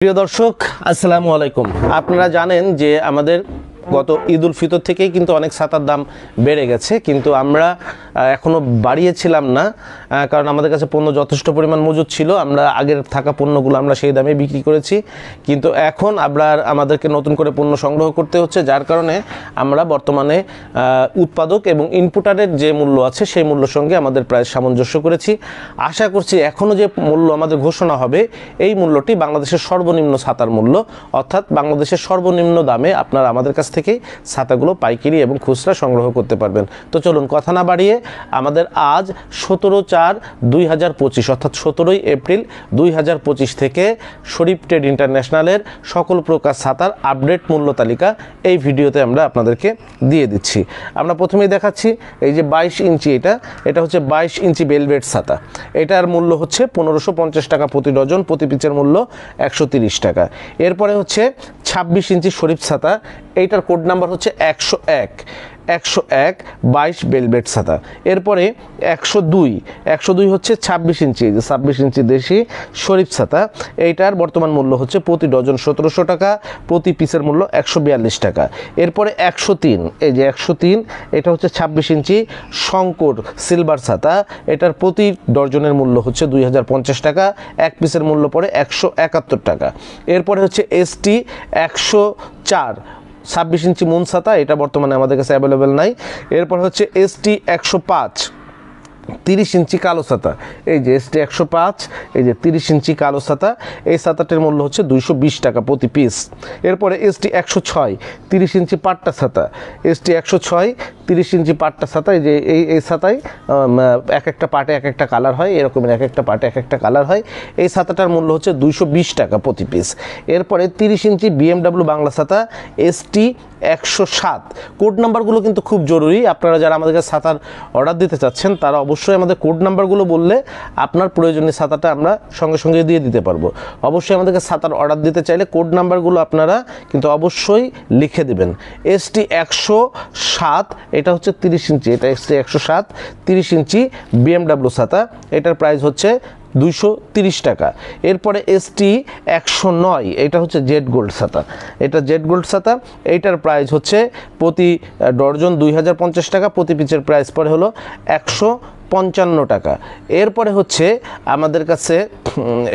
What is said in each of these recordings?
প্রিয় দর্শক আসসালামু আলাইকুম। আপনারা জানেন যে আমাদের গত ঈদ উল ফিতর থেকেই কিন্তু অনেক ছাতার দাম বেড়ে গেছে, কিন্তু আমরা এখনও বাড়িয়েছিলাম না, কারণ আমাদের কাছে পণ্য যথেষ্ট পরিমাণ মজুদ ছিল। আমরা আগের থাকা পণ্যগুলো আমরা সেই দামে বিক্রি করেছি, কিন্তু এখন আমাদেরকে নতুন করে পণ্য সংগ্রহ করতে হচ্ছে, যার কারণে আমরা বর্তমানে উৎপাদক এবং ইনপুটারের যে মূল্য আছে সেই মূল্যের সঙ্গে আমাদের প্রায় সামঞ্জস্য করেছি। আশা করছি এখনও যে মূল্য আমাদের ঘোষণা হবে এই মূল্যটি বাংলাদেশের সর্বনিম্ন ছাতার মূল্য, অর্থাৎ বাংলাদেশের সর্বনিম্ন দামে আপনারা আমাদের কাছ থেকে ছাতাগুলো পাইকারি এবং খুচরা সংগ্রহ করতে পারবেন। তো চলুন কথা না বাড়িয়ে আমাদের আজ 17/4/2025 অর্থাৎ 17ই এপ্রিল 2025 থেকে শরীফ ট্রেড ইন্টারন্যাশনালের সকল প্রকার ছাতার আপডেট মূল্য তালিকা এই ভিডিওতে আমরা আপনাদেরকে দিয়ে দিচ্ছি। আমরা প্রথমেই দেখাচ্ছি এই যে 22 ইঞ্চি, এটা হচ্ছে 22 ইঞ্চি বেলভেট ছাতা। এটার মূল্য হচ্ছে 1550 টাকা প্রতি ডজন, প্রতি পিচের মূল্য 130 টাকা। এরপরে হচ্ছে 26 ইঞ্চি শরীফ ছাতা, এইটার কোড নাম্বার হচ্ছে 101 22 বেলভেট ছাতা। এরপরে 102 হচ্ছে 26 ইঞ্চি, যে 26 ইঞ্চি দেশি শরীফ ছাতা, এইটার বর্তমান মূল্য হচ্ছে প্রতি ডজন 1700 টাকা, প্রতি পিসের মূল্য 142 টাকা। এরপরে 103, এই যে 103, এটা হচ্ছে 26 ইঞ্চি শঙ্কর সিলভার ছাতা, এটার প্রতি ডজনের মূল্য হচ্ছে 2050 টাকা, এক পিসের মূল্য পড়ে 171 টাকা। এরপরে হচ্ছে ST 104 26 ইঞ্চি মুন ছাতা, এটা বর্তমানে আমাদের কাছে অ্যাভেলেবেল নাই। এরপর হচ্ছে ST 105 30 ইঞ্চি কালো ছাতা, এই যে ST 105, এই যে 30 ইঞ্চি কালো ছাতা, এই ছাতাটির মূল্য হচ্ছে 220 টাকা প্রতি পিস। এরপরে ST 106 30 ইঞ্চি পাট্টা ছাতা, ST 106 30 ইঞ্চি পাট্টা ছাতা, এই যে এই ছাতায় এক একটা পাটে এক একটা কালার হয়, এরকমের এক একটা পাটে এক একটা কালার হয়। এই ছাতাটার মূল্য হচ্ছে 220 টাকা প্রতি পিস। এরপরে 30 ইঞ্চি BMW বাংলা ছাতা ST 107, কোড নাম্বারগুলো কিন্তু খুব জরুরি। আপনারা যারা আমাদের কাছে ছাতার অর্ডার দিতে চাচ্ছেন তারা অবশ্যই আমাদের কোড নাম্বারগুলো বললে আপনার প্রয়োজনীয় ছাতাটা আমরা সঙ্গে সঙ্গে দিয়ে দিতে পারবো। অবশ্যই আমাদের কাছে ছাতার অর্ডার দিতে চাইলে কোড নাম্বারগুলো আপনারা কিন্তু অবশ্যই লিখে দেবেন। ST 107, এটা হচ্ছে 30 ইঞ্চি, এটা ST 107 30 ইঞ্চি BMW ছাতা, এটার প্রাইস হচ্ছে 230 টাকা। এরপরে ST 109, এটা হচ্ছে জেড গোল্ড ছাতা, এটা জেড গোল্ড ছাতা, এইটার প্রাইস হচ্ছে প্রতি ডজন 2050 টাকা, প্রতি পিচের প্রাইস পড়ে হলো 155 টাকা। এরপরে হচ্ছে আমাদের কাছে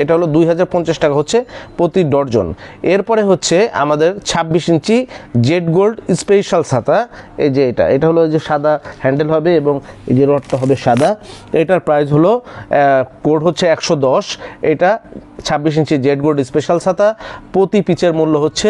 এটা হলো 2050 টাকা হচ্ছে প্রতি ডজন। এরপরে হচ্ছে আমাদের 26 ইঞ্চি জেড গোল্ড স্পেশাল ছাতা, এই যে এটা হলো যে সাদা হ্যান্ডেল হবে এবং এই যে রডটা হবে সাদা, এটার প্রাইস হলো কোড হচ্ছে 110, এটা 26 ইঞ্চি জেড গোল্ড স্পেশাল ছাতা, প্রতি পিচের মূল্য হচ্ছে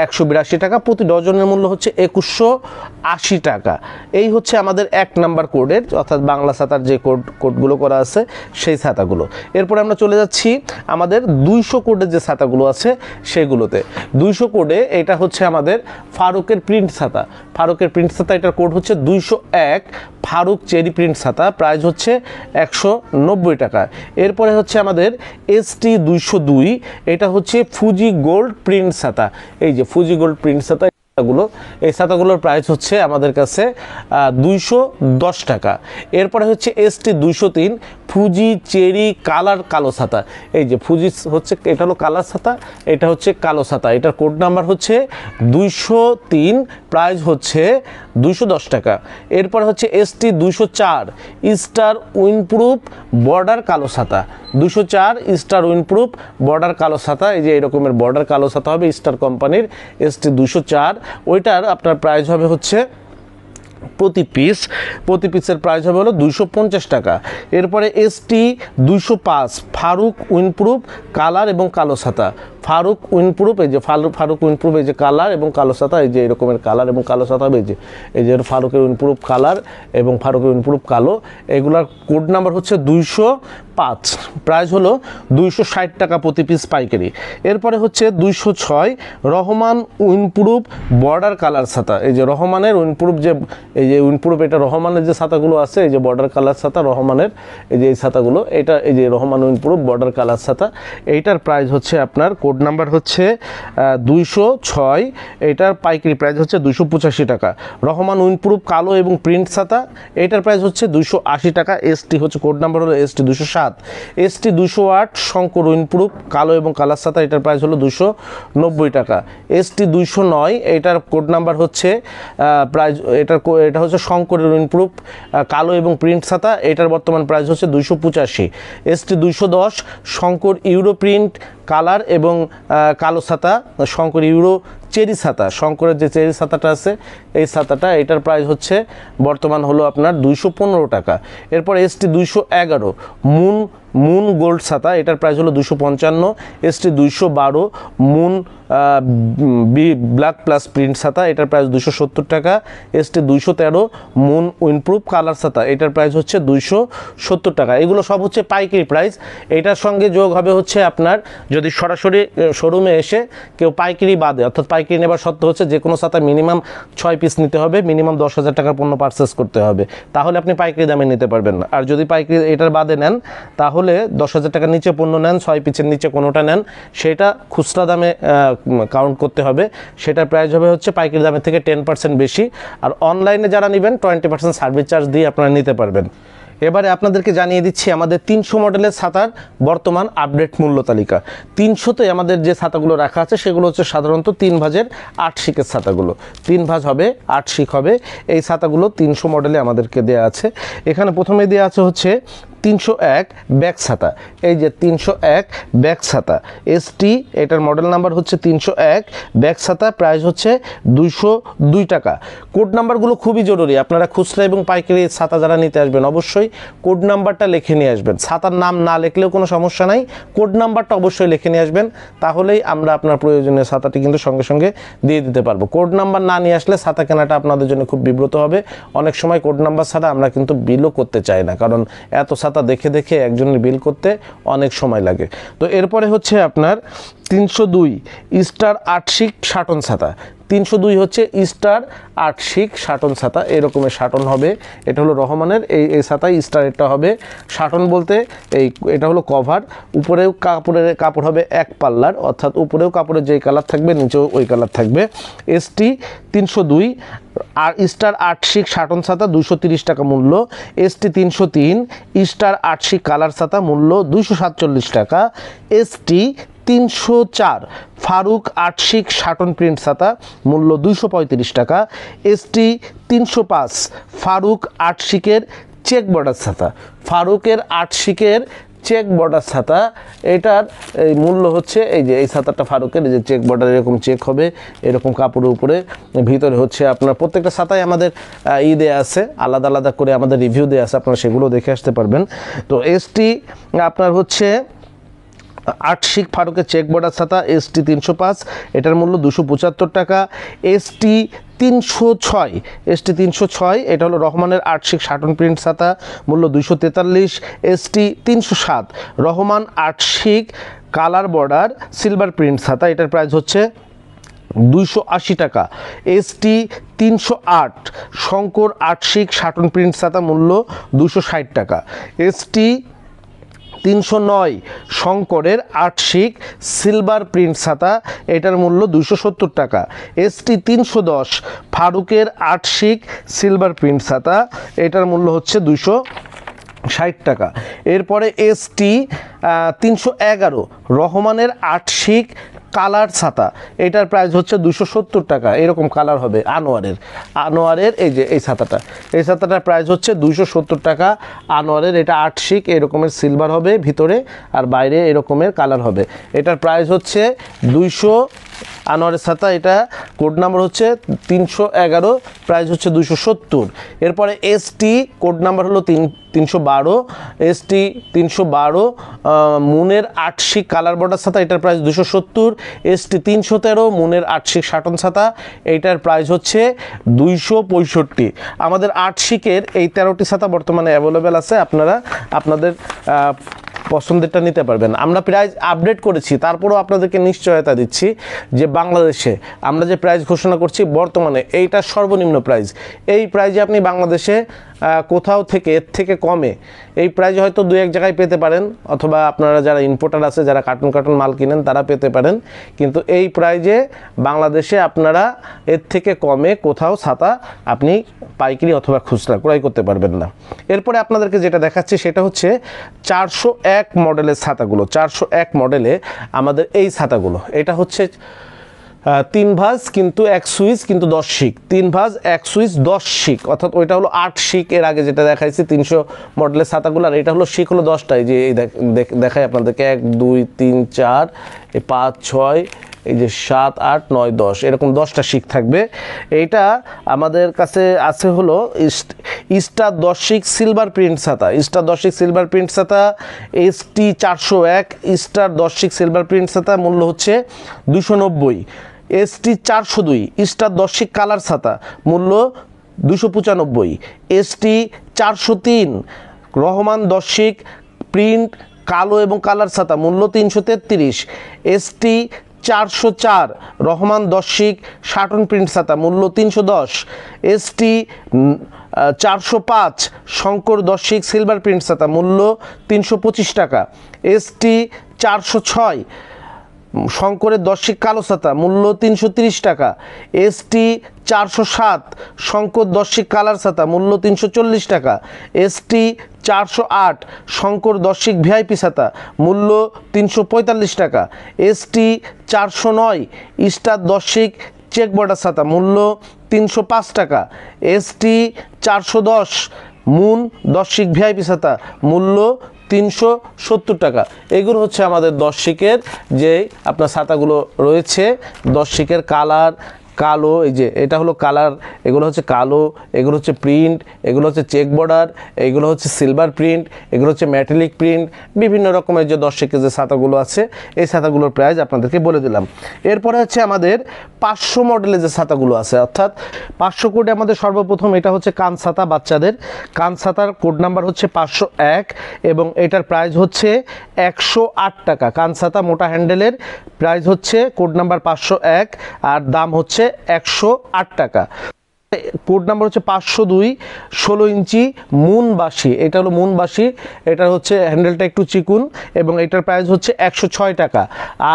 182 টাকা, প্রতি ডজনের মূল্য হচ্ছে 2180 টাকা। এই হচ্ছে আমাদের 1 নাম্বার কোডের, অর্থাৎ বাংলা ছাতার যে কোডগুলো করা আছে সেই ছাতাগুলো। এরপরে আমরা চলে যাচ্ছি আমাদের 200 কোডের যে ছাতাগুলো আছে সেগুলোতে। 200 কোডে এটা হচ্ছে আমাদের ফারুকের প্রিন্ট ছাতা, ফারুকের প্রিন্ট ছাতা, এটার কোড হচ্ছে 201 ফারুক চেরি প্রিন্ট ছাতা, প্রাইস হচ্ছে 190 টাকা। এরপরে হচ্ছে আমাদের ST 202, এটা হচ্ছে ফুজি গোল্ড প্রিন্ট ছাতা, এই যে ফুজি গোল্ড প্রিন্ট ছাতা, এই ছাতাগুলোর প্রাইস হচ্ছে আমাদের কাছে 210 টাকা। এরপরে হচ্ছে ST 203 ফুজি চেরি কালার কালো ছাতা, এই যে ফুজি হচ্ছে এটা হলো কালার ছাতা, এটা হচ্ছে কালো ছাতা, এটার কোড নাম্বার হচ্ছে 203, প্রাইস হচ্ছে 210 টাকা। এরপরে হচ্ছে ST 204 স্টার উইন্ডপ্রুফ বর্ডার কালো ছাতা, 204 স্টার উইন্ডপ্রুফ বর্ডার কালো ছাতা, এই যে এরকমের বর্ডার কালো ছাতা হবে স্টার কোম্পানির ST 204, ওইটার আপনার প্রাইস হবে হচ্ছে প্রতি পিসের প্রাইস হবে হলো 250 টাকা। এরপরে ST 205 ফারুক উইন্ডপ্রুফ কালার এবং কালো ছাতা, ফারুক উইন্ডপ্রুফ, এই যে ফারুক উইন্ডপ্রুফ, এই যে কালার এবং কালো ছাতা, এই যে এরকমের কালার এবং কালো ছাতা হবে, এই যে ফারুকের উইন্ডপ্রুফ কালার এবং ফারুকের উইন্ডপ্রুফ কালো, এগুলার কোড নাম্বার হচ্ছে 205, প্রাইস হলো 260 টাকা প্রতি পিস পাইকারি। এরপরে হচ্ছে 206 রহমান উইন্ডপ্রুফ বর্ডার কালার ছাতা, এই যে রহমানের উইন্ডপ্রুফ যে এই এই যে উইন্ডপ্রুফ, এটা রহমানের যে ছাতাগুলো আছে, এই যে বর্ডার কালার ছাতা রহমানের, এই যে এই ছাতাগুলো, এটা এই যে রহমান উইন্ডপ্রুফ বর্ডার কালার ছাতা, এইটার প্রাইস হচ্ছে আপনার কোড নাম্বার হচ্ছে 206, এটার পাইকারি প্রাইস হচ্ছে 285 টাকা। রহমান উইন্ডপ্রুফ কালো এবং প্রিন্ট ছাতা, এইটার প্রাইস হচ্ছে 280 টাকা। এসটি হচ্ছে কোড নাম্বার হলো ST 207। ST 208 শঙ্কর উইন্ডপ্রুফ কালো এবং কালার ছাতা, এটার প্রাইস হলো 290 টাকা। ST 209, এটার কোড নাম্বার হচ্ছে প্রাইস, এটা হচ্ছে শঙ্করের উইন্ডপ্রুফ কালো এবং প্রিন্ট ছাতা, এটার বর্তমান প্রাইস হচ্ছে 285। ST 210 Shankar euro print colour এবং কালো ছাতা, শঙ্কর ইউরো চেরি ছাতা, শঙ্করের যে চেরি ছাতাটা আছে এই ছাতাটা, এটার প্রাইস হচ্ছে বর্তমান হলো আপনার 215 টাকা। এরপর ST 211 মুন গোল্ড ছাতা, এটার প্রাইস হলো 255। ST 212 moon black plus print ছাতা, এটার প্রাইস 270 টাকা। ST 213 মুন উইন্ডপ্রুফ কালার ছাতা, এটার প্রাইস হচ্ছে 270 টাকা। এগুলো সব হচ্ছে পাইকারি প্রাইস। এটার সঙ্গে যোগ হবে হচ্ছে আপনার যদি সরাসরি শোরুমে এসে কেউ পাইকারি বাদে, অর্থাৎ পাইকারি নেবার সত্ত্বে হচ্ছে যে কোনো ছাতা মিনিমাম 6 পিস নিতে হবে, মিনিমাম 10,000 টাকার পণ্য পারচেস করতে হবে, তাহলে আপনি পাইকারি দামে নিতে পারবেন না। আর যদি পাইকারি এটার বাদে নেন, তাহলে 10,000 টাকার নিচে পণ্য নেন, 6 পিসের নিচে কোনোটা নেন, সেটা খুচরা দামে কাউন্ট করতে হবে, সেটার প্রাইস হবে হচ্ছে পাইকারি দামের থেকে 10% বেশি। আর অনলাইনে যারা নেবেন 20% সার্ভিস চার্জ দিয়ে আপনারা নিতে পারবেন। এবারে আপনাদেরকে জানিয়ে দিচ্ছি আমাদের 300 মডেলের ছাতার বর্তমান আপডেট মূল্য তালিকা। 300তে আমাদের যে ছাতাগুলো রাখা আছে সেগুলো হচ্ছে সাধারণত 3 ভাঁজের 8 শিকের ছাতাগুলো, 3 ভাঁজ হবে 8 শিক হবে, এই ছাতাগুলো 300 মডেলে আমাদেরকে দেওয়া আছে। এখানে প্রথমে দেওয়া আছে হচ্ছে 301 ব্যাক ছাতা, এই যে 301 ব্যাক ছাতা ST, এটার মডেল নাম্বার হচ্ছে 301 ব্যাক ছাতা, প্রাইস হচ্ছে 202 টাকা। কোড নাম্বারগুলো খুবই জরুরি, আপনারা খুচরা এবং পাইকারি ছাতা যারা নিতে আসবেন অবশ্যই কোড নাম্বারটা লিখে নিয়ে আসবেন। ছাতার নাম না লিখলেও কোনো সমস্যা নাই, কোড নাম্বারটা অবশ্যই লিখে নিয়ে আসবেন, তাহলেই আমরা আপনার প্রয়োজনীয় ছাতাটি কিন্তু সঙ্গে সঙ্গে দিয়ে দিতে পারবো। কোড নাম্বার না নিয়ে আসলে ছাতা কেনাটা আপনাদের জন্য খুব বিব্রত হবে। অনেক সময় কোড নাম্বার ছাড়া আমরা কিন্তু বিলও করতে চাই না, কারণ এত ছাতা দেখে দেখে একজনের বিল করতে অনেক সময় লাগে। তো এরপরে হচ্ছে আপনার 302 স্টার 8 শিক শাটন ছাতা, 302 হচ্ছে স্টার 8 শিক শাটন ছাতা, এরকমের শাটন হবে, এটা হলো রহমানের এই ছাতায় স্টারেরটা হবে। শাটন বলতে এটা হলো কভার, উপরেও কাপড় হবে এক পাল্লার, অর্থাৎ উপরেও কাপড়ের যেই কালার থাকবে নিচেও ওই কালার থাকবে। ST 302 আর স্টার 8 শিক শাটন ছাতা 230 টাকা মূল্য। ST 303 স্টার 8 শিক কালার ছাতা মূল্য 247 টাকা। ST 304 ফারুক 8 শিক শাটন প্রিন্ট ছাতা মূল্য 235 টাকা। ST 305 ফারুক 8 শিকের চেক বর্ডার ছাতা, ফারুকের 8 শিকের চেক বর্ডার ছাতা, এটার এই মূল্য হচ্ছে এই যে এই ছাতাটা ফারুকের, এই যে চেক বর্ডার এরকম চেক হবে, এরকম কাপড়ের উপরে, ভিতরে হচ্ছে আপনার প্রত্যেকটা ছাতায় আমাদের দেয়া আছে, আলাদা আলাদা করে আমাদের রিভিউ দেওয়া আছে, আপনারা সেগুলো দেখে আসতে পারবেন। তো ST আপনার হচ্ছে 8 শিক ফারুকের চেক বর্ডার ছাতা ST 305, এটার মূল্য 275 টাকা। ST 306 ST 306 এটা হলো রহমানের 8 শিক শাটন প্রিন্ট ছাতা মূল্য 243। ST 307 রহমান 8 শিক কালার বর্ডার সিলভার প্রিন্ট ছাতা, এটার প্রাইস হচ্ছে 280 টাকা। ST 308 শঙ্কর 8 শিক শাটন প্রিন্ট ছাতা মূল্য 260 টাকা। ST 309 শঙ্করের 8 শিক সিলভার প্রিন্ট ছাতা, এটার মূল্য 270 টাকা। ST 310 ফারুকের 8 শিক সিলভার প্রিন্ট ছাতা, এটার মূল্য হচ্ছে 260 টাকা। এরপরে ST 311 রহমানের 8 শিক কালার ছাতা, এটার প্রাইস হচ্ছে 270 টাকা, এরকম কালার হবে আনোয়ারের এই যে এই ছাতাটার প্রাইস হচ্ছে 270 টাকা আনোয়ারের, এটা 8 শিক এরকমের সিলভার হবে ভিতরে আর বাইরে এরকমের কালার হবে, এটার প্রাইস হচ্ছে 200 আনোয়ারের ছাতা, এটা কোড নাম্বার হচ্ছে 311, প্রাইস হচ্ছে 270। এরপরে ST কোড নাম্বার হলো 312, ST 312 মুনের 8 শিক কালার বর্ডার ছাতা, এটার প্রাইস 270। ST 313 মুনের 8 শিক শাটন ছাতা, এইটার প্রাইস হচ্ছে 265। আমাদের 8 শিকের এই 13টি ছাতা বর্তমানে অ্যাভেলেবেল আছে, আপনারা আপনাদের পছন্দেরটা নিতে পারবেন। আমরা প্রাইস আপডেট করেছি, তারপরেও আপনাদেরকে নিশ্চয়তা দিচ্ছি যে বাংলাদেশে আমরা যে প্রাইস ঘোষণা করছি বর্তমানে এইটা সর্বনিম্ন প্রাইস। এই প্রাইজে আপনি বাংলাদেশে কোথাও থেকে এর থেকে কমে এই প্রাইজে হয়তো দু এক জায়গায় পেতে পারেন, অথবা আপনারা যারা ইম্পোর্টার আছে যারা কার্টুন কার্টুন মাল কিনেন তারা পেতে পারেন, কিন্তু এই প্রাইজে বাংলাদেশে আপনারা এর থেকে কমে কোথাও ছাতা আপনি পাইকারি অথবা খুচরা ক্রয় করতে পারবেন না। এরপরে আপনাদেরকে যেটা দেখাচ্ছি সেটা হচ্ছে 401 মডেলের ছাতাগুলো। 401 মডেলে আমাদের এই ছাতাগুলো, এটা হচ্ছে 3 ভাঁজ কিন্তু 1 সুইচ কিন্তু 10 শিক, 3 ভাঁজ 1 সুইচ 10 শিক, অর্থাৎ ওইটা হলো 8 শিক। এর আগে যেটা দেখাইছি 300 মডেলের ছাতাগুলো, আর এটা হলো শিক হলো 10টাই, যে এই দেখাই আপনাদেরকে 1 2 3 4 5 6 এই যে 7 8 9 10 এরকম 10টা শিক থাকবে। এইটা আমাদের কাছে আছে হলো স্টার 10 শিক সিলভার প্রিন্ট ছাতা। স্টার 10 শিক সিলভার প্রিন্ট ছাতা ST 401 স্টার 10 শিক সিলভার প্রিন্ট ছাতা মূল্য হচ্ছে 290। ST 402 স্টার 10 শিক কালার ছাতা মূল্য 295। ST 403 রহমান 10 শিক প্রিন্ট কালো এবং কালার ছাতা মূল্য 333। ST 404 রহমান 10 শিক শার্টন প্রিন্ট ছাতা মূল্য 310। ST 405 শঙ্কর 10 শিক সিলভার প্রিন্ট ছাতা মূল্য 325 টাকা। ST 406 শঙ্করের 10 শিক কালো ছাতা মূল্য 330 টাকা। ST 407 শঙ্কর 10 শিক কালার ছাতা মূল্য 340 টাকা। ST 408 শঙ্কর 10 শিক VIP ছাতা মূল্য 345 টাকা। ST 409 স্টার 10 শিক চেক বর্ডার ছাতা মূল্য 305 টাকা। ST 410 মুন 10 শিক VIP ছাতা মূল্য 370 টাকা। এগুলো হচ্ছে আমাদের 10 শিকের যে আপনার ছাতাগুলো রয়েছে। 10 শিকের কালার কালো, এই যে এটা হলো কালার, এগুলো হচ্ছে কালো, এগুলো হচ্ছে প্রিন্ট, এগুলো হচ্ছে চেক বর্ডার, এগুলো হচ্ছে সিলভার প্রিন্ট, এগুলো হচ্ছে মেটালিক প্রিন্ট, বিভিন্ন রকমের যে 10 শিকের যে ছাতাগুলো আছে এই ছাতাগুলোর প্রাইস আপনাদেরকে বলে দিলাম। এরপরে হচ্ছে আমাদের 500 মডেলের যে ছাতাগুলো আছে, অর্থাৎ 500 কোডে আমাদের সর্বপ্রথম এটা হচ্ছে কান ছাতা বাচ্চাদের। কান ছাতার কোড নাম্বার হচ্ছে 501 এবং এটার প্রাইস হচ্ছে 108 টাকা। কান ছাতা মোটা হ্যান্ডেলের প্রাইস হচ্ছে কোড নাম্বার 501 আর দাম হচ্ছে 108 টাকা। কোড নাম্বার হচ্ছে 502 16 ইঞ্চি মুনবাসী, এটা হলো মুনবাসী, এটা হচ্ছে হ্যান্ডেলটা একটু চিকুন এবং এটার প্রাইস হচ্ছে 106 টাকা।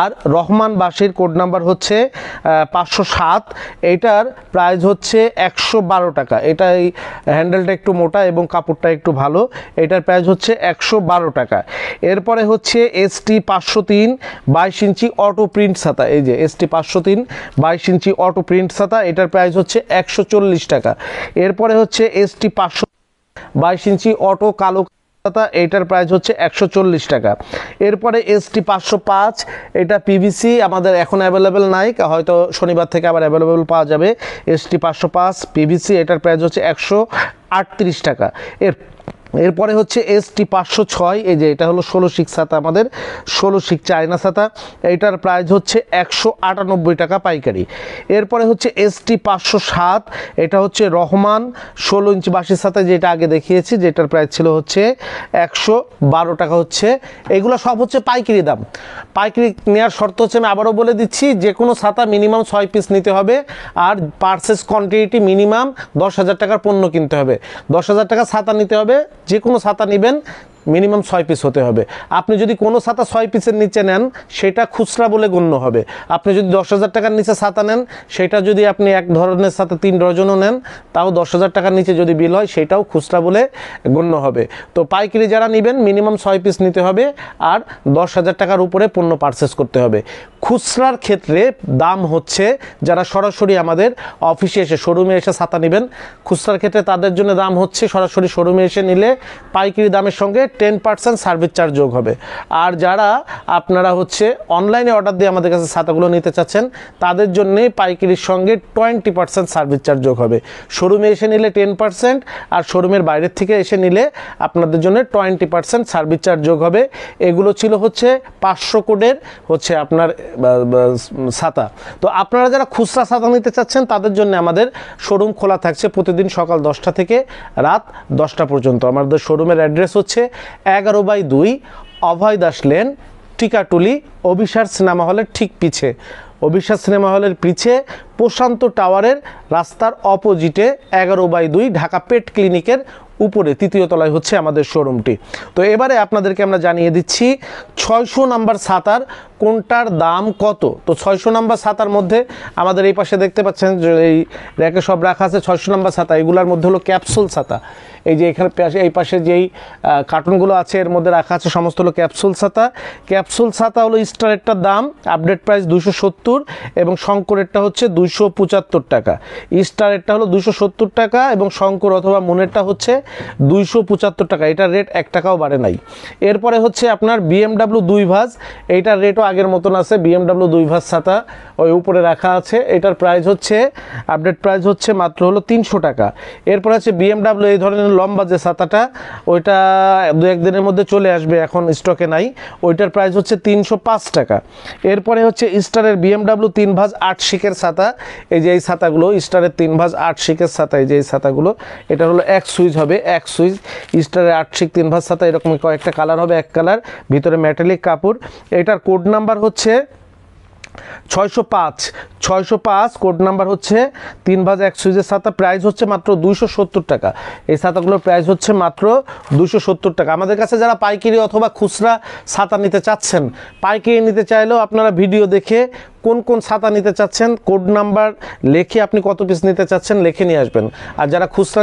আর রহমান বাসীর কোড নাম্বার হচ্ছে 507, এটার প্রাইস হচ্ছে 112 টাকা। এটা এই হ্যান্ডেলটা একটু মোটা এবং কাপড়টা একটু ভালো, এটার প্রাইস হচ্ছে 112 টাকা। এরপরে হচ্ছে ST 503 22 ইঞ্চি অটো প্রিন্ট ছাতা, এই যে ST 503 22 ইঞ্চি অটো প্রিন্ট ছাতা, এটার প্রাইস হচ্ছে 140 টাকা। এরপরে হচ্ছে ST 500 22 ইঞ্চি অটো কালো ছাতা, এটার প্রাইস হচ্ছে 140 টাকা। এরপরে ST 505 এটা PVC আমাদের এখন অ্যাভেলেবেল নাই, হয়তো শনিবার থেকে আবার অ্যাভেলেবেল পাওয়া যাবে। ST 505 PVC, এটার প্রাইস হচ্ছে 138 টাকা। এরপরে হচ্ছে ST 506, এই যে এটা হলো 16 শিক ছাতা, আমাদের 16 শিক চায়না ছাতা, এইটার প্রাইস হচ্ছে 198 টাকা পাইকারি। এরপরে হচ্ছে ST 507, এটা হচ্ছে রহমান 16 ইঞ্চি বাঁশের ছাতা, যেটা আগে দেখিয়েছি, যেটার প্রাইস ছিল হচ্ছে 112 টাকা হচ্ছে। এগুলো সব হচ্ছে পাইকারি দাম। পাইকারি নেওয়ার শর্ত হচ্ছে, আমি আবারও বলে দিচ্ছি, যে কোনো ছাতা মিনিমাম 6 পিস নিতে হবে আর পার্সেস কোয়ান্টিটি মিনিমাম 10,000 টাকার পণ্য কিনতে হবে। 10,000 টাকা ছাতা নিতে হবে, যে কোনো ছাতা নেবেন মিনিমাম 6 পিস হতে হবে। আপনি যদি কোনো ছাতা 6 পিসের নিচে নেন সেটা খুচরা বলে গণ্য হবে। আপনি যদি 10,000 টাকার নিচে ছাতা নেন, সেটা যদি আপনি এক ধরনের ছাতা 3 ডজনও নেন, তাও 10,000 টাকার নিচে যদি বিল হয় সেটাও খুচরা বলে গণ্য হবে। তো পাইকারি যারা নেবেন মিনিমাম 6 পিস নিতে হবে আর 10,000 টাকার উপরে পণ্য পারচেস করতে হবে। খুচরার ক্ষেত্রে দাম হচ্ছে, যারা সরাসরি আমাদের অফিসে এসে শোরুমে এসে ছাতা নেবেন, খুচরার ক্ষেত্রে তাদের জন্য দাম হচ্ছে সরাসরি শোরুমে এসে নিলে পাইকারি দামের সঙ্গে 10% সার্ভিস চার্জ যোগ হবে। আর যারা আপনারা হচ্ছে অনলাইনে অর্ডার দিয়ে আমাদের কাছে ছাতাগুলো নিতে চাচ্ছেন, তাদের জন্যে পাইকারির সঙ্গে 20% সার্ভিস চার্জ যোগ হবে। শোরুমে এসে নিলে 10% আর শোরুমের বাইরের থেকে এসে নিলে আপনাদের জন্য 20% সার্ভিস চার্জ যোগ হবে। এগুলো ছিল হচ্ছে 500 কোডের হচ্ছে আপনার ছাতা। তো আপনারা যারা খুচরা ছাতা নিতে চাচ্ছেন তাদের জন্য আমাদের শোরুম খোলা থাকছে প্রতিদিন সকাল 10টা থেকে রাত 10টা পর্যন্ত। আমাদের শোরুমের অ্যাড্রেস হচ্ছে 11/2 অভয় দাস লেন, টিকাটুলি, অভিসার সিনেমা হলের ঠিক পিছে। অভিসার সিনেমা হলের পিছে প্রশান্ত টাওয়ারের রাস্তার অপোজিটে 11/2 ঢাকা পেট ক্লিনিকের উপরে 3য় তলায় হচ্ছে আমাদের শোরুমটি। তো এবারে আপনাদেরকে আমরা জানিয়ে দিচ্ছি 600 নাম্বার ছাতার কোনটার দাম কত। তো 600 নাম্বার ছাতার মধ্যে আমাদের এই পাশে দেখতে পাচ্ছেন যে এই র্যাকে সব রাখা আছে 600 নাম্বার ছাতা। এগুলোর মধ্যে হলো ক্যাপসুল ছাতা। এই যে এখানে এই পাশে যেই কার্টুনগুলো আছে এর মধ্যে রাখা আছে সমস্ত হলো ক্যাপসুল ছাতা। ক্যাপসুল ছাতা হলো স্টারেরটার দাম আপডেট প্রাইস 270 এবং শঙ্করেরটা হচ্ছে 275 টাকা। স্টারেরটা হলো 270 টাকা এবং শঙ্কর অথবা মুনেরটা হচ্ছে 275 টাকা। এটার রেট 1 টাকাও বাড়ে নাই। এরপরে হচ্ছে আপনার BMW 2 ভাঁজ, এইটার রেটও আগের মতন আছে। BMW 2 ভাঁজ ছাতা ওই উপরে রাখা আছে। এটার প্রাইস হচ্ছে আপডেট প্রাইস হচ্ছে মাত্র হলো 300 টাকা। এরপরে হচ্ছে BMW এই ধরনের লম্বা যে ছাতাটা ওইটা 2-1 দিনের মধ্যে চলে আসবে, এখন স্টকে নাই। ওইটার প্রাইস হচ্ছে 305 টাকা। এরপরে হচ্ছে স্টারের BMW 3 ভাঁজ 8 শিকের ছাতা। এই যে এই ছাতাগুলো স্টারের 3 ভাঁজ 8 শিকের ছাতা, এই যে এই ছাতাগুলো এটা হলো এক সুইচ হবে, এক সুইচ স্টারের 8 শিক 3 ভাঁজ ছাতা। এরকম কয়েকটা কালার হবে, এক কালার ভিতরে মেটালিক কাপড়। এটার কোড নাম্বার হচ্ছে 605 কোড নাম্বার হচ্ছে 3 ভাঁজ 1 সুইচের ছাতা। প্রাইস হচ্ছে মাত্র 270 টাকা। এই ছাতাগুলোর প্রাইস হচ্ছে মাত্র 270 টাকা। আমাদের কাছে যারা পাইকারি অথবা খুচরা ছাতা নিতে চাচ্ছেন, পাইকারি নিতে চাইলেও আপনারা ভিডিও দেখে কোন কোন ছাতা নিতে চাচ্ছেন কোড নাম্বার লিখে আপনি কত পিস নিতে চাচ্ছেন লিখে নিয়ে আসবেন। আর যারা খুচরা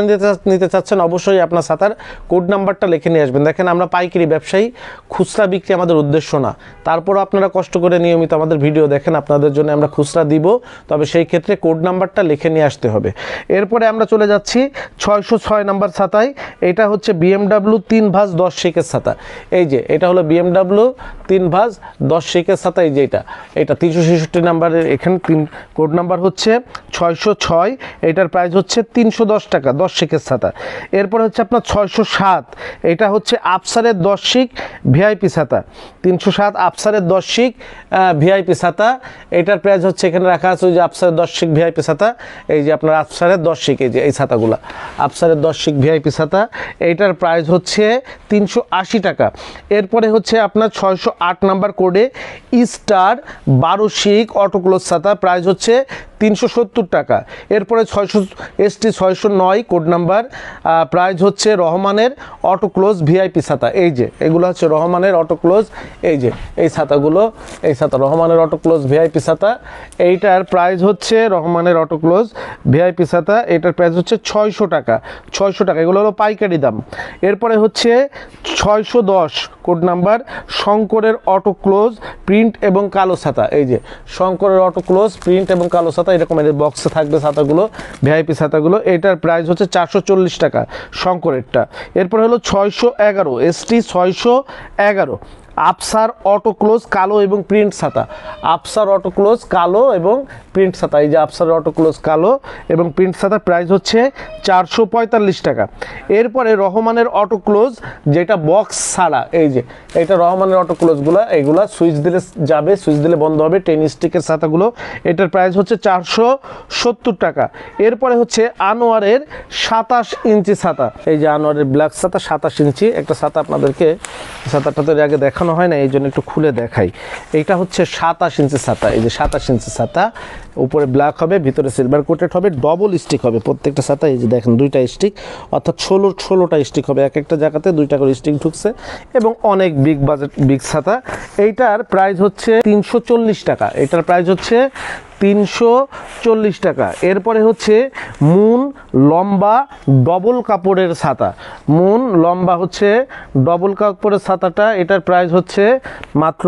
নিতে চাচ্ছেন অবশ্যই আপনার ছাতার কোড নাম্বারটা লিখে নিয়ে আসবেন। দেখেন আমরা পাইকারি ব্যবসায়ী, খুচরা বিক্রি আমাদের উদ্দেশ্য না। তারপরও আপনারা কষ্ট করে নিয়মিত আমাদের ভিডিও দেখেন, আপনাদের জন্য আমরা খুচরা দিব, তবে সেই ক্ষেত্রে কোড নাম্বারটা লিখে নিয়ে আসতে হবে। এরপরে আমরা চলে যাচ্ছি 606 নাম্বার ছাতায়। এটা হচ্ছে BMW 3 ভাঁজ 10 শিকের ছাতা। এই যে এটা হলো BMW 3 ভাঁজ 10 শিকের ছাতা। এই যে এটা 366 নাম্বারের এখানে কোড নাম্বার হচ্ছে 606। এটার প্রাইস হচ্ছে 310 টাকা 10 শিকের ছাতা। এরপর হচ্ছে আপনার 607, এটা হচ্ছে আফসারের 10 শিক ভিআইপি ছাতা। 307 আফসারের 10 শিক ভিআইপি ছাতা। এটার প্রাইস হচ্ছে এখানে রাখা আছে ওই যে আফসারের 10 শিক ভিআইপি ছাতা। এই যে আপনার আফসারের 10 শিক, এই যে এই ছাতাগুলো আফসারের 10 শিক ভিআইপি ছাতা। এইটার প্রাইস হচ্ছে 380 টাকা। এরপরে হচ্ছে আপনার 608 নাম্বার কোডে স্টার 12 শিক অটোক্লোজ ছাতা। প্রাইস হচ্ছে 370 টাকা। এরপরে 600 ST 609 কোড নাম্বার, প্রাইস হচ্ছে রহমানের অটোক্লোজ ভিআইপি ছাতা। এই যে এগুলো হচ্ছে রহমানের অটোক্লোজ, এই যে এই ছাতাগুলো, এই ছাতা রহমানের অটোক্লোজ ভিআইপি ছাতা। এইটার প্রাইস হচ্ছে রহমানের অটোক্লোজ ভিআইপি ছাতা। এটার প্রাইস হচ্ছে 600 টাকা। 600 টাকা, এগুলো হলো পাইকারি দাম। এরপরে হচ্ছে 610 কোড নাম্বার শঙ্করের অটোক্লোজ প্রিন্ট এবং কালো ছাতা। এই যে শঙ্করের অটোক্লোজ প্রিন্ট এবং কালো ছাতা, এরকম এর বক্সে থাকবে ছাতাগুলো, ভিআইপি ছাতাগুলো। এটার প্রাইস হচ্ছে 440 টাকা শঙ্করেরটা। এরপর হলো 611 ST 611 আফসার অটোক্লোজ কালো এবং প্রিন্ট ছাতা। আফসার অটোক্লোজ কালো এবং প্রিন্ট ছাতা। এই যে আফসার অটোক্লোজ কালো এবং প্রিন্ট ছাতার প্রাইস হচ্ছে 445 টাকা। এরপরে রহমানের অটোক্লোজ যেটা বক্স ছাড়া, এই যে এটা রহমানের অটোক্লোজগুলো, এইগুলা সুইচ দিলে যাবে, সুইচ দিলে বন্ধ হবে, 10 স্টিকের ছাতাগুলো। এটার প্রাইস হচ্ছে 470 টাকা। এরপরে হচ্ছে আনোয়ারের 27 ইঞ্চি ছাতা। এই যে আনোয়ারের ব্ল্যাক ছাতা 27 ইঞ্চি একটা ছাতা। আপনাদেরকে ছাতাটা তো আগে দেখানো হয় না, এই জন্য একটু খুলে দেখাই। এইটা হচ্ছে 27 ইঞ্চি ছাতা। এই যে 27 ইঞ্চি ছাতা, উপরে ব্ল্যাক হবে, ভিতরে সিলভার কোটেড হবে, ডবল স্টিক হবে প্রত্যেকটা ছাতা। এই যে দেখেন 2টা স্টিক, অর্থাৎ 16টা স্টিক হবে, এক একটা জায়গাতে 2টা করে স্টিক ঢুকছে এবং অনেক বিগ ছাতা। এইটার প্রাইস হচ্ছে 340 টাকা। এটার প্রাইস হচ্ছে 340 টাকা। এরপরে হচ্ছে মুন লম্বা ডবল কাপড়ের ছাতা। মুন লম্বা হচ্ছে ডবল কাপড়ের ছাতাটা, এটার প্রাইস হচ্ছে মাত্র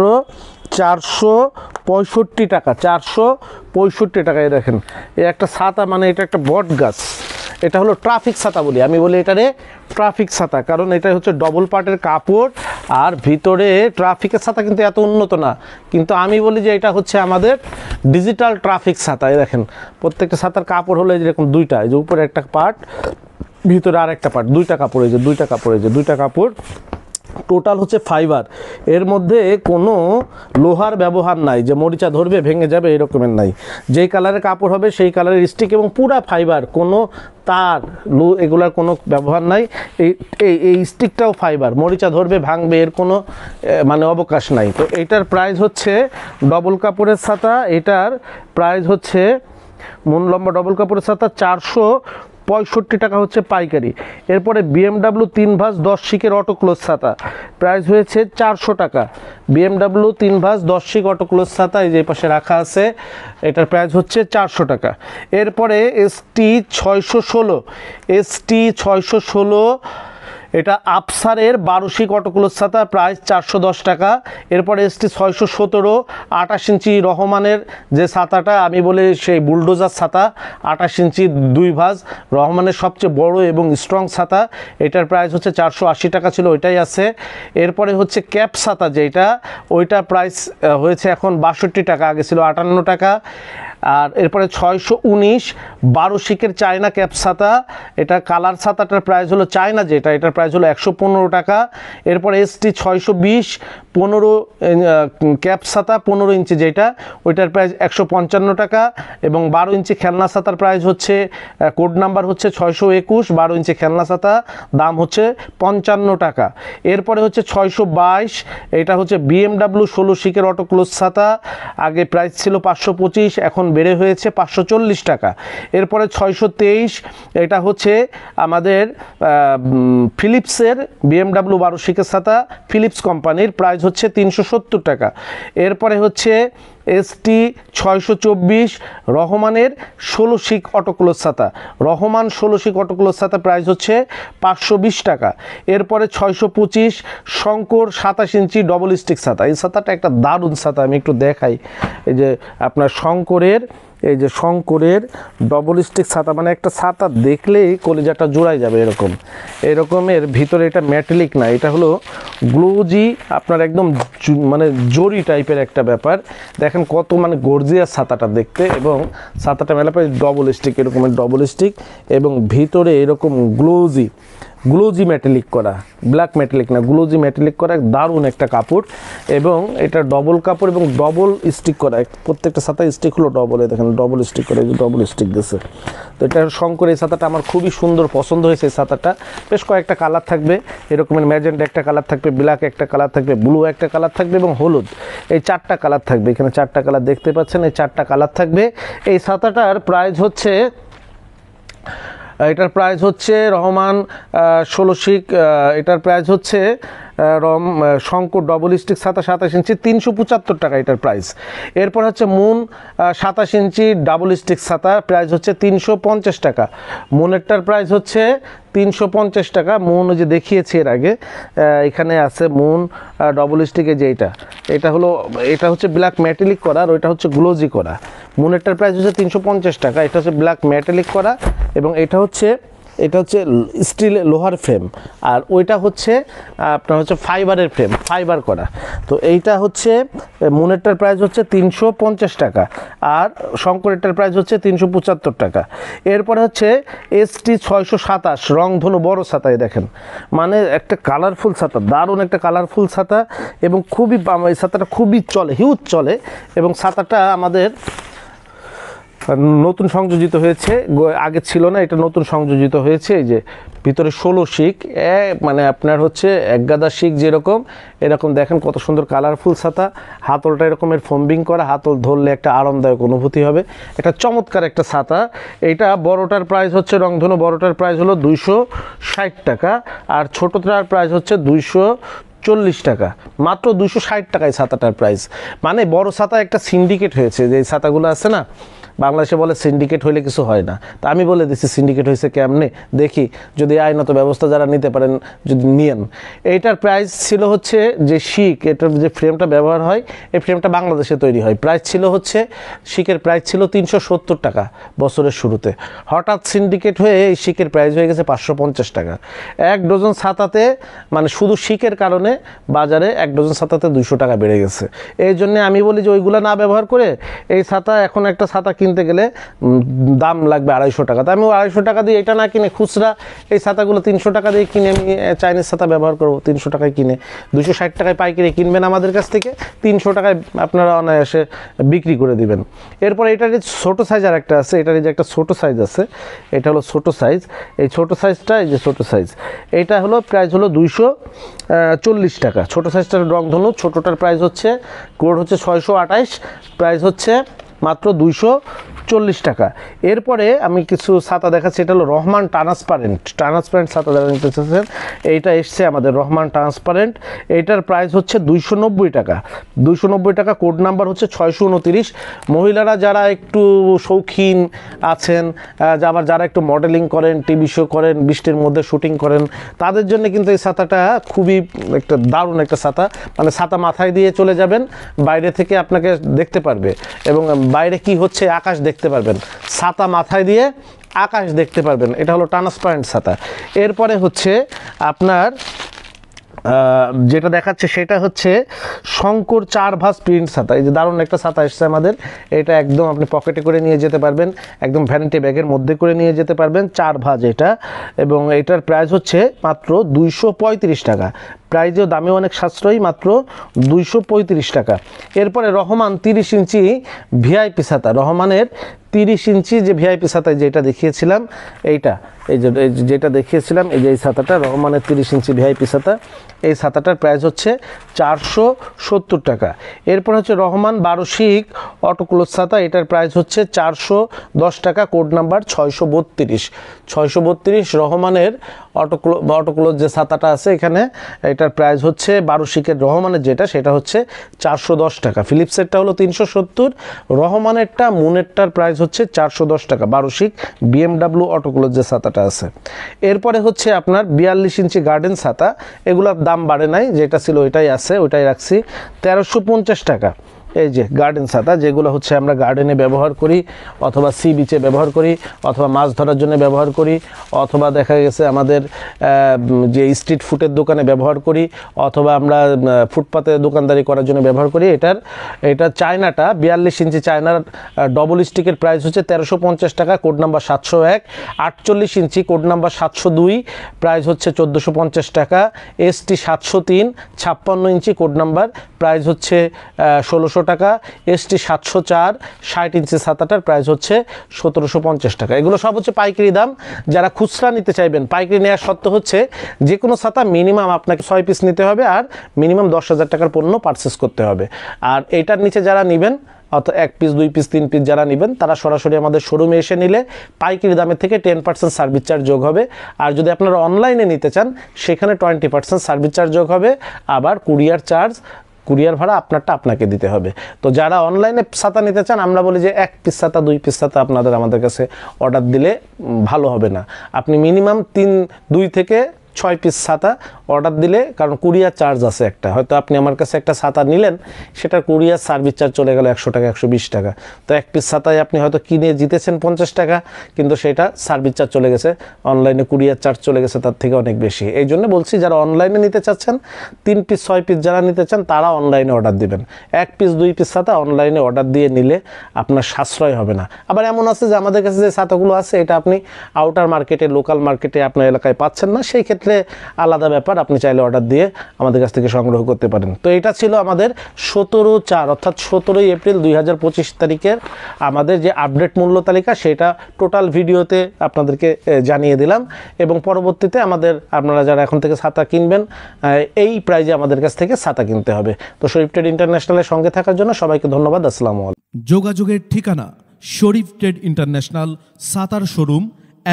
465 টাকা। 465 টাকায় দেখেন এই একটা ছাতা, মানে এটা একটা বট গাছ। এটা হলো ট্রাফিক ছাতা বলি, আমি বলি এটারে ট্রাফিক ছাতা, কারণ এটা হচ্ছে ডবল পার্টের কাপড় আর ভিতরে ট্রাফিকের ছাতা কিন্তু এত উন্নত না, কিন্তু আমি বলি যে এটা হচ্ছে আমাদের ডিজিটাল ট্রাফিক ছাতা। এই দেখেন প্রত্যেকটা ছাতার কাপড় হলো যেরকম 2টা, এই যে উপরে একটা পার্ট, ভিতরে আর একটা পার্ট, 2টা কাপড়, এই যে 2টা কাপড়, এই যে 2টা কাপড়। টোটাল হচ্ছে ফাইবার, এর মধ্যে কোনো লোহার ব্যবহার নাই যে মরিচা ধরবে ভেঙে যাবে এরকমের নাই। যেই কালারের কাপড় হবে সেই কালারের স্টিক এবং পুরা ফাইবার, কোনো তার এগুলার কোনো ব্যবহার নাই। এই স্টিকটাও ফাইবার, মরিচা ধরবে ভাঙবে এর কোনো মানে অবকাশ নাই। তো এইটার প্রাইস হচ্ছে ডবল কাপড়ের ছাতা, এটার প্রাইস হচ্ছে মন লম্বা ডবল কাপড়ের ছাতা 465 টাকা হচ্ছে পাইকারি। এরপরে BMW 3 ভাঁজ 10 শিকের অটো ক্লোজ ছাতা প্রাইস হয়েছে 400 টাকা। BMW 3 ভাঁজ 10 শিক অটো ক্লোজ ছাতা এই যে পাশে রাখা আছে, এটার প্রাইস হচ্ছে 400 টাকা। এরপরে ST 616 এটা আফসারের 12 শিক অটোক্লোজ ছাতা প্রাইস 410 টাকা। এরপরে ST 617 28 ইঞ্চি রহমানের যে ছাতাটা আমি বলি সেই বুলডোজার ছাতা, 28 ইঞ্চি 2 ভাঁজ রহমানের সবচেয়ে বড় এবং স্ট্রং ছাতা, এটার প্রাইস হচ্ছে 480 টাকা ছিল, ওইটাই আছে। এরপরে হচ্ছে ক্যাপ ছাতা যেটা, ওইটা প্রাইস হয়েছে এখন 62 টাকা, আগে ছিল 58 টাকা। আর এরপরে 619 12 শিকের চায়না ক্যাপ ছাতা, এটা কালার ছাতাটার প্রাইস হলো চায়না যেটা, এটার প্রাইস হলো 115 টাকা। এরপরে ST 620 15 ক্যাপ ছাতা 15 ইঞ্চি যেটা, ওইটার প্রাইস 155 টাকা। এবং 12 ইঞ্চি খেলনা ছাতার প্রাইস হচ্ছে কোড নাম্বার হচ্ছে 621, 12 ইঞ্চি খেলনা ছাতা দাম হচ্ছে 55 টাকা। এরপরে হচ্ছে 622, এটা হচ্ছে BMW 16 শিকের অটো ক্লোজ ছাতা, আগে প্রাইস ছিল 525, এখন বেড়ে হয়েছে 540 টাকা। এরপরে 623, এটা হচ্ছে আমাদের ফিলিপসের BMW 12 শিকের ছাতা, ফিলিপস কোম্পানির, প্রাইস হচ্ছে 370 টাকা। এরপরে হচ্ছে ST 624 রহমানের 16 শিক অটোক্লোজ ছাতা, রহমান 16 শিক অটোক্লোজ ছাতা প্রাইস হচ্ছে 520 টাকা। এরপরে 625 শঙ্কর 27 ইঞ্চি ডবল স্টিক ছাতা, এই ছাতাটা একটা দারুণ ছাতা, আমি একটু দেখাই। এই যে আপনার শঙ্করের, এই যে শঙ্করের ডবল স্টিক ছাতা, মানে একটা ছাতা দেখলেই কলিজাটা জোড়াই যাবে এরকমের। ভিতরে এটা ম্যাটেলিক না, এটা হলো গ্লোজি, আপনার একদম মানে জরি টাইপের একটা ব্যাপার। দেখেন কত মানে গর্জিয়াস ছাতাটা দেখতে, এবং ছাতাটা মেলা প্রায় ডবল স্টিক, এরকমের ডবল স্টিক, এবং ভিতরে এরকম গ্লোজি ম্যাটেলিক করা, ব্ল্যাক ম্যাটেলিক না, গ্লোজি ম্যাটেলিক করা, দারুণ একটা কাপড়। এবং এটা ডবল কাপড় এবং ডবল স্টিক করা, প্রত্যেকটা ছাতা স্টিক হলো ডবলে, দেখেন ডবল স্টিক করে, ডবল স্টিক দিয়েছে। তো এটা শঙ্কর, এই ছাতাটা আমার খুবই সুন্দর পছন্দ হয়েছে। এই ছাতাটা বেশ কয়েকটা কালার থাকবে, এরকমের ম্যাজেন্টা একটা কালার থাকবে, ব্ল্যাক একটা কালার থাকবে, ব্লু একটা কালার থাকবে এবং হলুদ, এই 4টা কালার থাকবে। এখানে 4টা কালার দেখতে পাচ্ছেন, এই 4টা কালার থাকবে। এই ছাতাটার প্রাইস হচ্ছে, এটার প্রাইস হচ্ছে রহমান 16 শিক, এটার প্রাইস হচ্ছে শঙ্কর ডবল স্টিক ছাতা 27 ইঞ্চি 375 টাকা এটার প্রাইস। এরপর হচ্ছে মুন 27 ইঞ্চি ডাবল স্টিক ছাতা, প্রাইস হচ্ছে 350 টাকা। মুনেরটার প্রাইস হচ্ছে 350 টাকা। মুন যে দেখিয়েছি এর আগে, এখানে আছে মুন ডবল স্টিকে, যে এটা হচ্ছে ব্ল্যাক ম্যাটেলিক করা, আর ওইটা হচ্ছে গ্লোজি করা। মুনেরটার প্রাইস হচ্ছে 350 টাকা, এটা হচ্ছে ব্ল্যাক ম্যাটেলিক করা, এবং এটা হচ্ছে স্টিল লোহার ফ্রেম, আর ওইটা হচ্ছে আপনার হচ্ছে ফাইবারের ফ্রেম, ফাইবার করা। তো এইটা হচ্ছে মুনেরটার প্রাইস হচ্ছে 350 টাকা, আর শঙ্করেরটার প্রাইস হচ্ছে 375 টাকা। এরপরে হচ্ছে ST 627 রংধনু বড় ছাতায়, দেখেন মানে একটা কালারফুল ছাতা, দারুণ একটা কালারফুল ছাতা, এবং খুবই এই ছাতাটা খুবই চলে, হিউজ চলে, এবং ছাতাটা আমাদের নতুন সংযোজিত হয়েছে, আগে ছিল না, এটা নতুন সংযোজিত হয়েছে। এই যে ভিতরে 16 শিক, মানে আপনার হচ্ছে এক গাদা শিক যেরকম, এরকম দেখেন কত সুন্দর কালারফুল ছাতা। হাতলটা এরকমের ফোম্বিং করা, হাতল ধরলে একটা আরামদায়ক অনুভূতি হবে। এটা চমৎকার একটা ছাতা। এইটা বড়টার প্রাইস হচ্ছে, রংধনু বড়টার প্রাইস হলো 260 টাকা, আর ছোটটার প্রাইস হচ্ছে 240 টাকা, মাত্র 260 টাকায় ছাতাটার প্রাইস। মানে বড় ছাতা একটা সিন্ডিকেট হয়েছে, যে ছাতাগুলো আছে না, বাংলাদেশে বলে সিন্ডিকেট হইলে কিছু হয় না, তা আমি বলে দিচ্ছি সিন্ডিকেট হয়েছে কেমনে, দেখি যদি আইনত ব্যবস্থা যারা নিতে পারেন যদি নিয়েন। এইটার প্রাইস ছিল হচ্ছে যে শিক, এটার যে ফ্রেমটা ব্যবহার হয়, এই ফ্রেমটা বাংলাদেশে তৈরি হয়, প্রাইস ছিল হচ্ছে শিকের প্রাইস ছিল 370 টাকা বছরের শুরুতে। হঠাৎ সিন্ডিকেট হয়ে এই শিকের প্রাইস হয়ে গেছে 550 টাকা। 1 ডজন ছাতাতে, মানে শুধু শিকের কারণে বাজারে 1 ডজন ছাতাতে 200 টাকা বেড়ে গেছে। এই জন্য আমি বলি যে ওইগুলো না ব্যবহার করে এই ছাতা, এখন একটা ছাতা কিনতে কিনতে গেলে দাম লাগবে 250 টাকা। তো আমি 250 টাকা দিয়ে এটা না কিনে খুচরা এই ছাতাগুলো 300 টাকা দিয়ে কিনে আমি চাইনিজ ছাতা ব্যবহার করব। 300 টাকায় কিনে 260 টাকায় পাইকারি কিনবেন আমাদের কাছ থেকে, 300 টাকায় আপনারা অনায়াসে বিক্রি করে দিবেন। এরপর এটার ছোটো সাইজ আর একটা আছে, এটার যে একটা ছোটো সাইজ আছে, এটা হলো ছোটো সাইজ। এই ছোটো সাইজটা, এই যে ছোটো সাইজ, এইটা হলো প্রাইস হলো 240 টাকা। ছোটো সাইজটার রংধনু, ছোটোটার প্রাইস হচ্ছে, কোড হচ্ছে 628, প্রাইস হচ্ছে মাত্র 240 টাকা। এরপরে আমি কিছু ছাতা দেখাচ্ছি, এটা হলো রহমান ট্রান্সপারেন্ট ছাতা যারা নিতে চাচ্ছেন, এইটা এসছে আমাদের রহমান ট্রান্সপারেন্ট। এইটার প্রাইস হচ্ছে 290 টাকা। 290 টাকা, কোড নাম্বার হচ্ছে 629। মহিলারা যারা একটু শৌখিন আছেন, আবার যারা একটু মডেলিং করেন, টিভি শো করেন, বৃষ্টির মধ্যে শুটিং করেন, তাদের জন্য কিন্তু এই ছাতাটা খুবই একটা দারুণ একটা ছাতা। মানে ছাতা মাথায় দিয়ে চলে যাবেন, বাইরে থেকে আপনাকে দেখতে পারবে এবং বাইরে কি হচ্ছে আকাশ দেখতে পারবেন, ছাতা মাথায় দিয়ে আকাশ দেখতে পারবেন। এটা হলো ট্রান্সপারেন্ট ছাতা। এরপরে হচ্ছে আপনার যেটা দেখাচ্ছে সেটা হচ্ছে শঙ্কর 4 ভাঁজ প্রিন্ট ছাতা। এই যে দারুণ একটা ছাতা এসছে আমাদের, এটা একদম আপনি পকেটে করে নিয়ে যেতে পারবেন, একদম ভ্যানিটি ব্যাগের মধ্যে করে নিয়ে যেতে পারবেন, 4 ভাঁজ এটা। এবং এটার প্রাইস হচ্ছে মাত্র 235 টাকা। প্রাইজেও দামে অনেক সাশ্রয়ী, মাত্র 235 টাকা। এরপরে রহমান 30 ইঞ্চি ভিআইপি ছাতা, রহমানের 30 ইঞ্চি যে ভিআইপি ছাতা যেটা দেখিয়েছিলাম, এইটা এই যেটা দেখিয়েছিলাম, এই যে এই ছাতাটা রহমানের 30 ইঞ্চি ভিআইপি ছাতা, এই ছাতাটার প্রাইস হচ্ছে 470 টাকা। এরপর হচ্ছে রহমান 12 শিক অটোক্লোজ ছাতা, এটার প্রাইস হচ্ছে 410 টাকা, কোড নাম্বার 632 রহমানের অটোক্লোজ যে ছাতাটা আছে এখানে, এটার প্রাইস হচ্ছে 12 শিকের রহমানের যেটা, সেটা হচ্ছে 410 টাকা। ফিলিপসেরটা হলো 370, রহমানেরটা মুনেরটার প্রাইস হচ্ছে 410 টাকা, 12 শিক BMW অটোক্লোজ যে ছাতাটা আছে। এরপরে হচ্ছে আপনার 42 ইঞ্চি গার্ডেন ছাতা, এগুলোর দাম বাড়ে নাই, যেটা ছিল ওইটাই আছে, ওইটাই রাখছি, 1350 টাকা। এই যে গার্ডেন ছাতা, যেগুলো হচ্ছে আমরা গার্ডেনে ব্যবহার করি, অথবা সি বিচে ব্যবহার করি, অথবা মাছ ধরার জন্য ব্যবহার করি, অথবা দেখা গেছে আমাদের যে স্ট্রিট ফুডের দোকানে ব্যবহার করি, অথবা আমরা ফুটপাতে দোকানদারি করার জন্য ব্যবহার করি। এটা চায়নাটা 42 ইঞ্চি চায়নার ডবল স্টিকের প্রাইস হচ্ছে 1350 টাকা, কোড নাম্বার 701। 48 ইঞ্চি কোড নাম্বার 702, প্রাইস হচ্ছে 1450 টাকা। ST 703 56 ইঞ্চি কোড নাম্বার, প্রাইস হচ্ছে 1600 টাকা। ST 704 60 ইঞ্চি ছাতাটার প্রাইস হচ্ছে 1750 টাকা। এগুলো সব হচ্ছে পাইকারি দাম। যারা খুচরা নিতে চাইবেন, পাইকারি নেওয়ার শর্ত হচ্ছে যে কোনো ছাতা মিনিমাম আপনাকে 6 পিস নিতে হবে আর মিনিমাম 10,000 টাকার পণ্য পারচেস করতে হবে। আর এইটার নিচে যারা নেবেন, অর্থাৎ 1 পিস 2 পিস 3 পিস যারা নেবেন, তারা সরাসরি আমাদের শোরুমে এসে নিলে পাইকারি দামের থেকে 10% সার্ভিস চার্জ যোগ হবে। আর যদি আপনারা অনলাইনে নিতে চান, সেখানে 20% সার্ভিস চার্জ যোগ হবে। আবার কুরিয়ার ভাড়া আপনারটা আপনাকে দিতে হবে। তো যারা অনলাইনে ছাতা নিতে চান, আমরা বলি যে 1 পিস ছাতা 2 পিস ছাতা আমাদের কাছে অর্ডার দিলে ভালো হবে না। আপনি মিনিমাম 2 থেকে 6 পিস ছাতা অর্ডার দিলে, কারণ কুরিয়ার চার্জ আছে একটা, হয়তো আপনি আমার কাছে একটা ছাতা নিলেন, সেটার কুরিয়ার সার্ভিস চার্জ চলে গেল 100 টাকা 120 টাকা। তো 1 পিস ছাতায় আপনি হয়তো কিনে জিতেছেন 50 টাকা, কিন্তু সেটা সার্ভিস চার্জ চলে গেছে, অনলাইনে কুরিয়ার চার্জ চলে গেছে তার থেকে অনেক বেশি। এই জন্য বলছি, যারা অনলাইনে নিতে চাচ্ছেন, 3 পিস 6 পিস যারা নিতে চান, তারা অনলাইনে অর্ডার দিবেন। 1 পিস 2 পিস ছাতা অনলাইনে অর্ডার দিয়ে নিলে আপনার সাশ্রয় হবে না। আবার এমন আছে যে আমাদের কাছে যে ছাতাগুলো আছে, এটা আপনি আউটার মার্কেটে, লোকাল মার্কেটে আপনার এলাকায় পাচ্ছেন না, সেই ক্ষেত্রে আলাদা ব্যাপার, আপনি চাইলে অর্ডার দিয়ে আমাদের কাছ থেকে সংগ্রহ করতে পারেন। তো এটা ছিল আমাদের 17/4 অর্থাৎ 17 এপ্রিল 2025 তারিখের আমাদের যে আপডেট মূল্য তালিকা, সেটা টোটাল ভিডিওতে আপনাদেরকে জানিয়ে দিলাম। এবং পরবর্তীতে আপনারা যারা এখন থেকে ছাতা কিনবেন, এই প্রাইজে আমাদের কাছ থেকে ছাতা কিনতে হবে। তো শরীফ ট্রেড ইন্টারন্যাশনালের সঙ্গে থাকার জন্য সবাইকে ধন্যবাদ। আসসালামু আলাইকুম। যোগাযোগের ঠিকানা শরীফ ট্রেড ইন্টারন্যাশনাল, ছাতার শোরুম,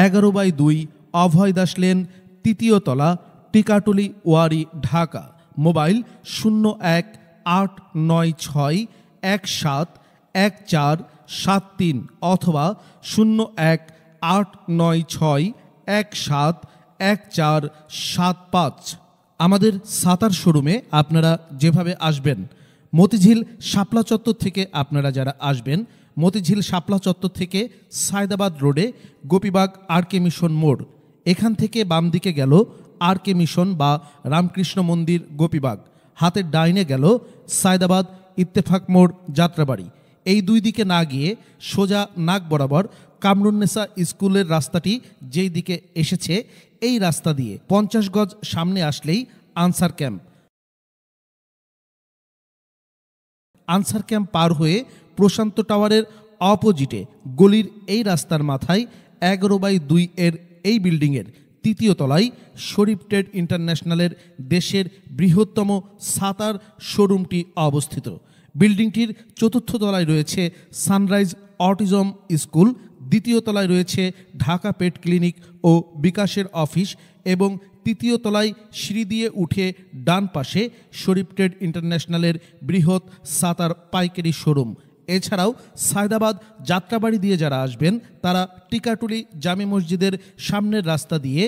11/2 অভয় দাস লেন, 3য় তলা, টিকাটুলি, ওয়ারি, ঢাকা। মোবাইল 0186171473 অথবা 018961711475। আমাদের ছাতার শোরুমে আপনারা যেভাবে আসবেন, মতিঝিল শাপলা চত্বর থেকে আপনারা যারা আসবেন, মতিঝিল শাপলা চত্বর থেকে সায়দাবাদ রোডে গোপীবাগ RK মিশন মোড়, এখান থেকে বাম দিকে গেল RK মিশন বা রামকৃষ্ণ মন্দির গোপীবাগ, হাতের ডাইনে গেল সায়দাবাদ ইত্তেফাক মোড় যাত্রাবাড়ি। এই দুই দিকে না গিয়ে সোজা নাক বরাবর কামরুন্নেসা স্কুলের রাস্তাটি যেই দিকে এসেছে এই রাস্তা দিয়ে 50 গজ সামনে আসলেই আনসার ক্যাম্প। আনসার ক্যাম্প পার হয়ে প্রশান্ত টাওয়ারের অপোজিটে গলির এই রাস্তার মাথায় 11/2 এর এই বিল্ডিংয়ের 3য় তলায় শরীফ ট্রেড ইন্টারন্যাশনালের দেশের বৃহত্তম সাতার শোরুমটি অবস্থিত। বিল্ডিংটির 4র্থ তলায় রয়েছে সানরাইজ অটিজম স্কুল, 2য় তলায় রয়েছে ঢাকা পেট ক্লিনিক ও বিকাশের অফিস এবং 3য় তলায় সিঁড়ি দিয়ে উঠে ডান পাশে শরীফ ট্রেড ইন্টারন্যাশনালের বৃহৎ সাতার পাইকারি শোরুম। এছাড়াও সায়দাবাদ যাত্রাবাড়ি দিয়ে যারা আসবেন তারা টিকাটুলি জামে মসজিদের সামনের রাস্তা দিয়ে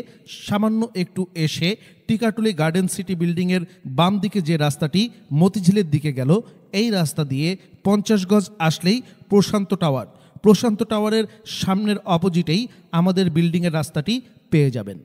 সামান্য একটু এসে টিকাটুলি গার্ডেন সিটি বিল্ডিংয়ের বাম দিকে যে রাস্তাটি মতিঝিলের দিকে গেল এই রাস্তা দিয়ে 50 গজ আসলেই প্রশান্ত টাওয়ার। প্রশান্ত টাওয়ারের সামনের অপোজিটেই আমাদের বিল্ডিংয়ের রাস্তাটি পেয়ে যাবেন।